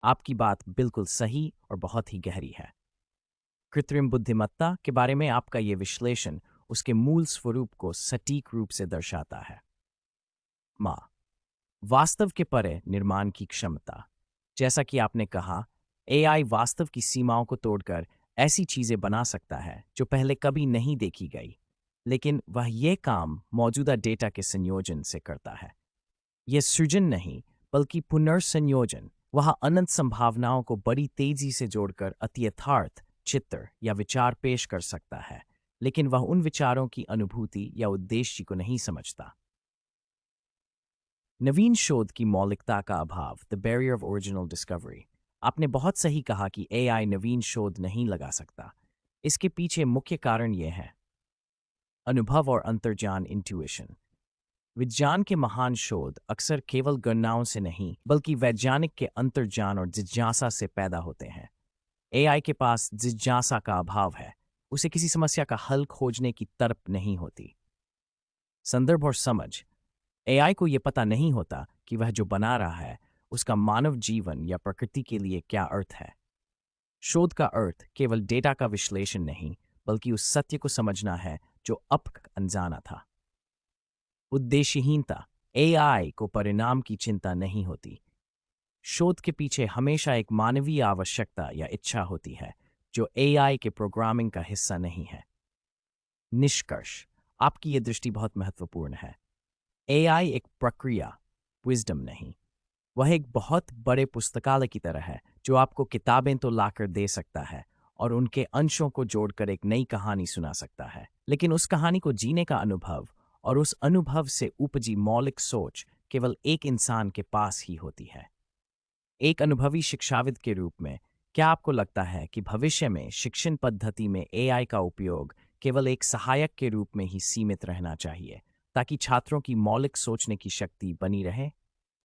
आपकी बात बिल्कुल सही और बहुत ही गहरी है। कृत्रिम बुद्धिमत्ता के बारे में आपका ये विश्लेषण उसके मूल स्वरूप को सटीक रूप से दर्शाता है। माँ, वास्तव के परे निर्माण की क्षमता। जैसा कि आपने कहा, एआई वास्तव की सीमाओं को तोड़कर ऐसी चीजें बना सकता है जो पहले कभी नहीं देखी गई, लेकिन वह ये काम मौजूदा डेटा के संयोजन से करता है। यह सृजन नहीं, बल्कि पुनर्संयोजन। वह अनंत संभावनाओं को बड़ी तेजी से जोड़कर अत्यथार्थ चित्र या विचार पेश कर सकता है, लेकिन वह उन विचारों की अनुभूति या उद्देश्य को नहीं समझता। नवीन शोध की मौलिकता का अभाव, the barrier of original discovery. आपने बहुत सही कहा कि एआई नवीन शोध नहीं लगा सकता। इसके पीछे मुख्य कारण यह है: अनुभव और अंतर्ज्ञान, इंट्यूइशन। विज्ञान के महान शोध अक्सर केवल गणनाओं से नहीं, बल्कि वैज्ञानिक के अंतर्ज्ञान और जिज्ञासा से पैदा होते हैं। एआई के पास जिज्ञासा का अभाव है। उसे किसी समस्या का हल खोजने की तड़प नहीं होती। संदर्भ और समझ। एआई को यह पता नहीं होता कि वह जो बना रहा है उसका मानव जीवन या प्रकृति के लिए क्या अर्थ है। शोध का अर्थ केवल डेटा का विश्लेषण नहीं, बल्कि उस सत्य को समझना है जो अब तक अनजाना था। उद्देश्यहीनता। एआई को परिणाम की चिंता नहीं होती। शोध के पीछे हमेशा एक मानवीय आवश्यकता या इच्छा होती है, जो एआई के प्रोग्रामिंग का हिस्सा नहीं है। निष्कर्ष। आपकी यह दृष्टि बहुत महत्वपूर्ण है। एआई एक प्रक्रिया, विजडम नहीं। वह एक बहुत बड़े पुस्तकालय की तरह है जो आपको किताबें तो लाकर दे सकता है और उनके अंशों को जोड़कर एक नई कहानी सुना सकता है, लेकिन उस कहानी को जीने का अनुभव और उस अनुभव से उपजी मौलिक सोच केवल एक इंसान के पास ही होती है। एक अनुभवी शिक्षाविद के रूप में, क्या आपको लगता है कि भविष्य में शिक्षण पद्धति में एआई का उपयोग केवल एक सहायक के रूप में ही सीमित रहना चाहिए, ताकि छात्रों की मौलिक सोचने की शक्ति बनी रहे?